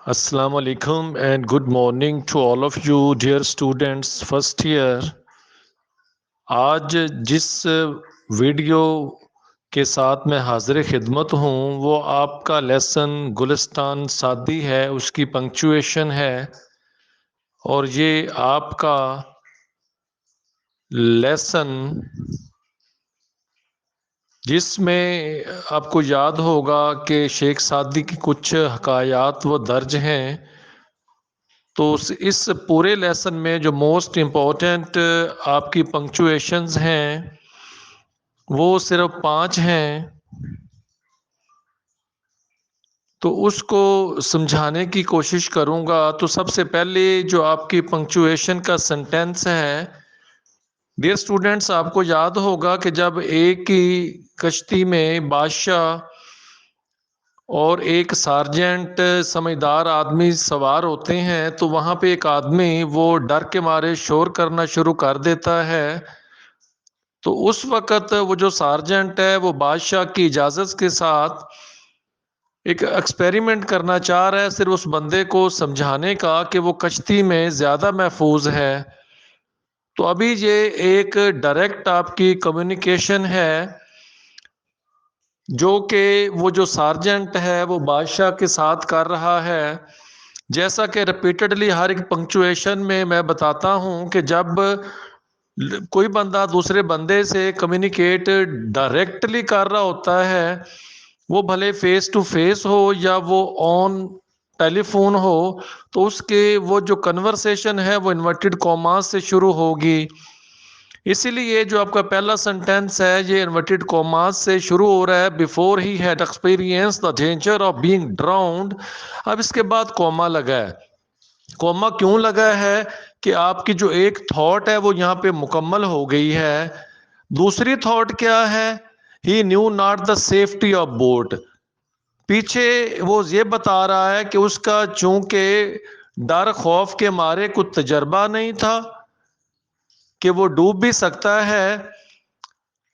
Assalamu alaikum and good morning to all of you dear students first year। आज जिस video के साथ मैं हाजिर खिदमत हूँ वो आपका लेसन गुलिस्तान सादी है, उसकी पंक्चुएशन है और ये आपका लेसन जिसमें आपको याद होगा कि शेख सादी की कुछ हकायात वो दर्ज हैं। तो इस पूरे लेसन में जो मोस्ट इम्पोर्टेंट आपकी पंक्चुएशंस हैं वो सिर्फ 5 हैं। तो उसको समझाने की कोशिश करूँगा। तो सबसे पहले जो आपकी पंक्चुएशन का सेंटेंस है, डियर स्टूडेंट्स, आपको याद होगा कि जब एक ही कश्ती में बादशाह और एक सार्जेंट समझदार आदमी सवार होते हैं तो वहाँ पे एक आदमी वो डर के मारे शोर करना शुरू कर देता है। तो उस वक़्त वो जो सार्जेंट है वो बादशाह की इजाज़त के साथ एक एक्सपेरिमेंट करना चाह रहा है, सिर्फ उस बंदे को समझाने का कि वो कश्ती में ज़्यादा महफूज है। तो अभी ये एक डायरेक्ट आपकी कम्युनिकेशन है जो कि वो जो सार्जेंट है वो बादशाह के साथ कर रहा है। जैसा कि रिपीटेडली हर एक पंक्चुएशन में मैं बताता हूँ कि जब कोई बंदा दूसरे बंदे से कम्युनिकेट डायरेक्टली कर रहा होता है, वो भले फेस टू फेस हो या वो ऑन टेलीफोन हो, तो उसके वो जो कन्वर्सेशन है वो इन्वर्टेड कॉमास से शुरू होगी। इसीलिए जो आपका पहला सेंटेंस है ये इन्वर्टेड कॉमास से शुरू हो रहा है, before he had experience the danger of being ड्राउन्ड। अब इसके बाद कॉमा लगा है। कॉमा क्यों लगा है कि आपकी जो एक थॉट है वो यहाँ पे मुकम्मल हो गई है। दूसरी थॉट क्या है? He knew not the safety of boat. पीछे वो ये बता रहा है कि उसका चूंकि डर खौफ के मारे कुछ तजर्बा नहीं था कि वो डूब भी सकता है,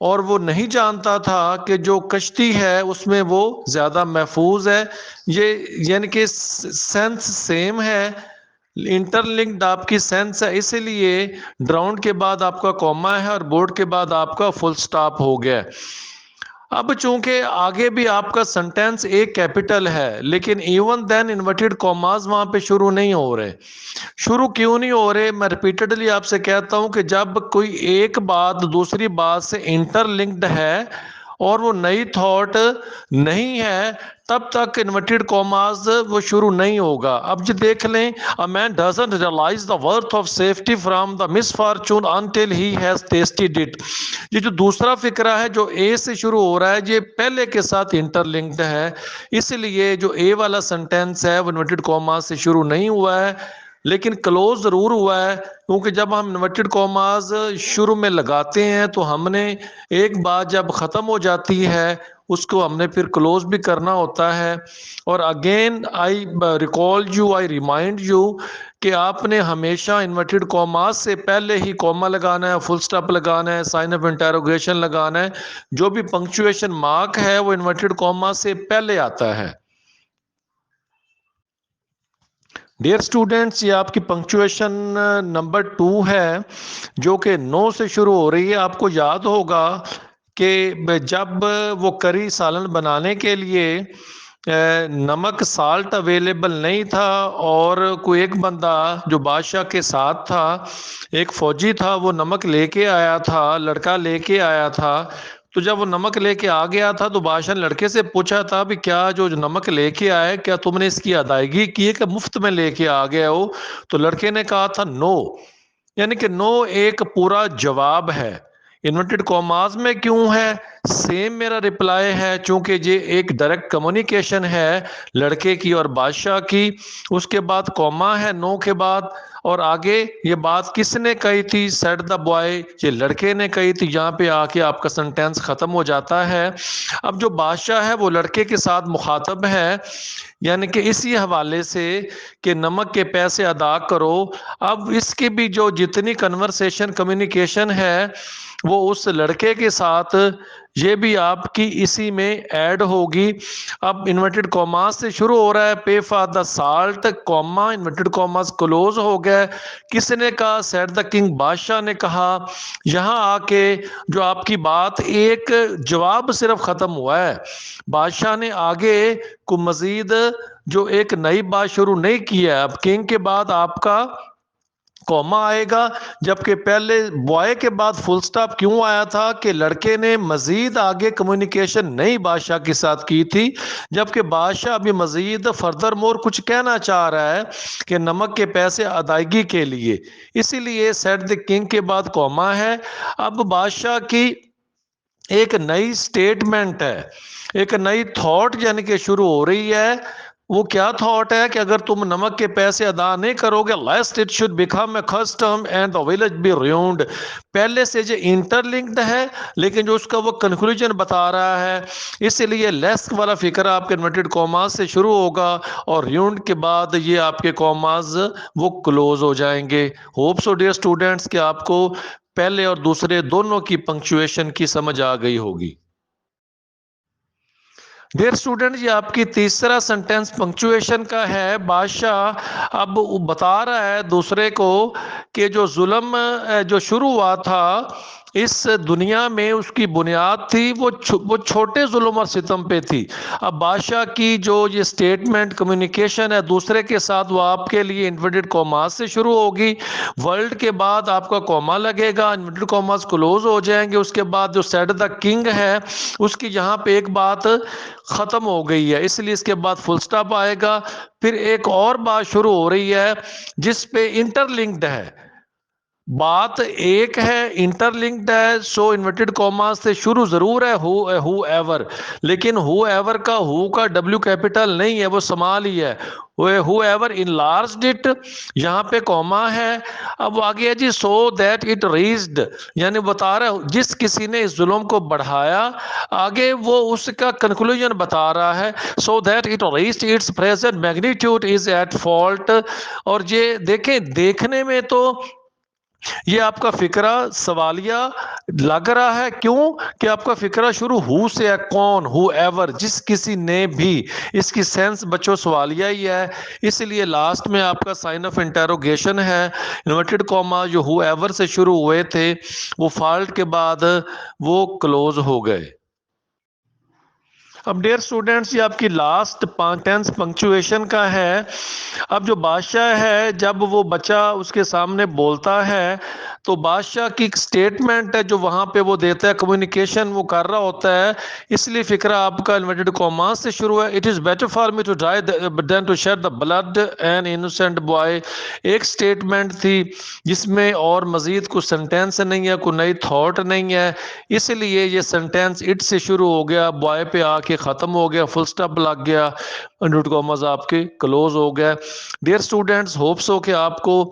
और वो नहीं जानता था कि जो कश्ती है उसमें वो ज़्यादा महफूज है। ये यानी कि सेंस सेम है, इंटरलिंक्ड आपकी सेंस है, इसीलिए ड्राउंड के बाद आपका कॉमा है और बोर्ड के बाद आपका फुल स्टॉप हो गया। अब चूंकि आगे भी आपका सेंटेंस एक कैपिटल है, लेकिन इवन देन इन्वर्टेड कॉमास वहां पे शुरू नहीं हो रहे। शुरू क्यों नहीं हो रहे? मैं रिपीटेडली आपसे कहता हूं कि जब कोई एक बात दूसरी बात से इंटरलिंक्ड है और वो नई थॉट नहीं है, तब तक इन्वर्टेड कॉमास वो शुरू नहीं होगा। अब जो देख लें, a man doesn't realise the worth of safety from the misfortune until he has tested it. ये जो दूसरा फिक्रा है जो ए से शुरू हो रहा है, ये पहले के साथ इंटरलिंक्ड है। इसलिए जो ए वाला सेंटेंस है वो इन्वर्टेड कॉमास से शुरू नहीं हुआ है, लेकिन क्लोज ज़रूर हुआ है, क्योंकि जब हम इन्वर्टेड कॉमास शुरू में लगाते हैं तो हमने एक बात जब ख़त्म हो जाती है उसको हमने फिर क्लोज भी करना होता है। और again I recall you, I remind you कि आपने हमेशा इन्वर्टेड कॉमास से पहले ही कॉमा लगाना है, फुल स्टॉप लगाना है, साइन ऑफ इंटरोगेशन लगाना है। जो भी पंक्चुएशन मार्क है वो इन्वर्टेड कॉमा से पहले आता है। डियर स्टूडेंट्स, ये आपकी पंक्चुएशन नंबर 2 है जो कि नो से शुरू हो रही है। आपको याद होगा कि जब वो करी सालन बनाने के लिए नमक साल्ट अवेलेबल नहीं था और कोई एक बंदा जो बादशाह के साथ था, एक फौजी था, वो नमक लेके आया था, लड़का लेके आया था। तो जब वो नमक लेके आ गया था तो बादशाह ने लड़के से पूछा था, भी क्या जो नमक लेके आए क्या तुमने इसकी अदायगी की है कि मुफ्त में लेके आ गए हो? तो लड़के ने कहा था नो। यानी कि नो एक पूरा जवाब है। इन्वर्टेड कॉमास में क्यों है? सेम मेरा रिप्लाई है, चूंकि ये एक डायरेक्ट कम्युनिकेशन है लड़के की और बादशाह की। उसके बाद कॉमा है नो के बाद, और आगे ये बात किसने कही थी? सेड द बॉय, ये लड़के ने कही थी। यहाँ पे आके आपका सेंटेंस खत्म हो जाता है। अब जो बादशाह है वो लड़के के साथ मुखातब है, यानी कि इसी हवाले से कि नमक के पैसे अदा करो। अब इसकी भी जो जितनी कन्वर्सेशन कम्युनिकेशन है वो उस लड़के के साथ ये भी आपकी इसी में ऐड होगी। अब इन्वर्टेड कॉमास से शुरू हो रहा है, पे for the salt, comma, inverted commas close हो गया। किसने कहा? सेड द किंग, बादशाह ने कहा। यहां आके जो आपकी बात, एक जवाब सिर्फ खत्म हुआ है, बादशाह ने आगे को मजीद जो एक नई बात शुरू नहीं की है। अब किंग के बाद आपका कॉमा आएगा, जबकि पहले बॉय के बाद फुल स्टॉप क्यों आया था? कि लड़के ने मजीद आगे कम्युनिकेशन नई बादशाह के साथ की थी, जबकि बादशाह अभी मजीद फर्दर मोर कुछ कहना चाह रहा है कि नमक के पैसे अदायगी के लिए, इसीलिए सेट द किंग के बाद कॉमा है। अब बादशाह की एक नई स्टेटमेंट है, एक नई थॉट यानी कि शुरू हो रही है। वो क्या थॉट है? कि अगर तुम नमक के पैसे अदा नहीं करोगे, lest it should become a custom and the village be ruined। पहले से जो इंटरलिंक्ड है, लेकिन जो उसका वो कंक्लूजन बता रहा है, इसलिए लेस वाला फिक्र आपके इन्वर्टेड कॉमास से शुरू होगा और ruined के बाद ये आपके कॉमास वो क्लोज हो जाएंगे। होप सो डियर स्टूडेंट्स कि आपको पहले और दूसरे दोनों की पंक्चुएशन की समझ आ गई होगी। डियर स्टूडेंट, ये आपकी तीसरा सेंटेंस पंक्चुएशन का है। बादशाह अब बता रहा है दूसरे को कि जो जुल्म जो शुरू हुआ था इस दुनिया में, उसकी बुनियाद थी वो छोटे जुल्म और सितम पे थी। अब बादशाह की जो ये स्टेटमेंट कम्युनिकेशन है दूसरे के साथ, वो आपके लिए इन्वर्टेड कॉमास से शुरू होगी। वर्ल्ड के बाद आपका कॉमा लगेगा, इन्वर्टेड कॉमास क्लोज हो जाएंगे। उसके बाद जो सेड द किंग है, उसकी यहाँ पे एक बात खत्म हो गई है, इसलिए इसके बाद फुल स्टॉप आएगा। फिर एक और बात शुरू हो रही है जिस पे इंटरलिंक्ड है, बात एक है, इंटरलिंक्ड है। सो इन्वर्टेड कॉमा से शुरू जरूर है हु एवर, लेकिन हु एवर का हु का डब्ल्यू कैपिटल नहीं है, वो स्मॉल ही है। हु एवर इनलार्ज्ड इट, यहाँ पे कॉमा है। अब आगे है जी सो दैट इट रीच्ड, यानी बता रहा है जिस किसी ने इस जुल्म को बढ़ाया, आगे वो उसका कंक्लूजन बता रहा है। So that it reached it's present magnitude is at fault. और ये देखें, देखने में तो ये आपका फिक्रा सवालिया लग रहा है। क्यों? कि आपका फिक्रा शुरू हु से है, कौन, हु एवर, जिस किसी ने भी। इसकी सेंस बच्चों सवालिया ही है, इसलिए लास्ट में आपका साइन ऑफ इंटेरोगेशन है। इन्वर्टेड कॉमा जो हु एवर से शुरू हुए थे वो फॉल्ट के बाद वो क्लोज हो गए। अब डियर स्टूडेंट्स, ये आपकी लास्ट टेंस पंक्चुएशन का है। अब जो बादशाह है, जब वो बच्चा उसके सामने बोलता है तो बादशाह की एक स्टेटमेंट है जो वहां पे वो देता है, कम्युनिकेशन वो कर रहा होता है, इसलिए फिक्रा आपका इन्वर्टेड कॉमास से शुरू है। It is better for me to die than to shed the blood an innocent boy. एक स्टेटमेंट थी जिसमें और मजीद कुछ सेंटेंस नहीं है, कोई नई थॉट नहीं है, इसलिए ये सेंटेंस इट से शुरू हो गया, बॉय पे आके खत्म हो गया, फुल स्टॉप लग गया, इन्वर्टेड कॉमास आपके क्लोज हो गया। डियर स्टूडेंट्स, होप्स हो कि आपको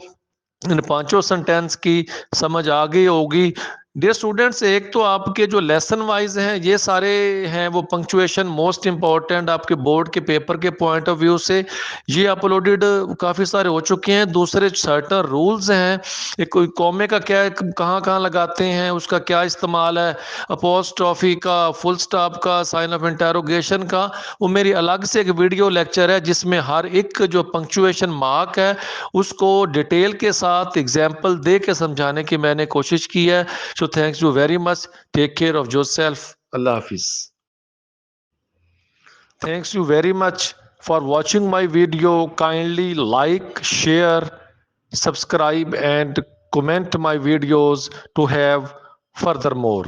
इन पांचों सेंटेंस की समझ आ गई होगी। डियर स्टूडेंट्स, एक तो आपके जो लेसन वाइज हैं ये सारे हैं वो पंक्चुएशन मोस्ट इंपॉर्टेंट आपके बोर्ड के पेपर के पॉइंट ऑफ व्यू से ये अपलोडेड काफ़ी सारे हो चुके हैं। दूसरे सर्टन रूल्स हैं, एक कोई कॉमे का क्या कहाँ कहाँ लगाते हैं, उसका क्या इस्तेमाल है, अपोस्ट्रॉफी का, फुल स्टॉप का, साइन ऑफ इंटेरोगेशन का, वो मेरी अलग से एक वीडियो लेक्चर है जिसमें हर एक जो पंक्चुएशन मार्क है उसको डिटेल के साथ एग्जाम्पल दे के समझाने की मैंने कोशिश की है। So thanks you very much. Take care of yourself. Allah Hafiz. Thanks you very much for watching my video. Kindly like, share, subscribe and comment my videos to have further more.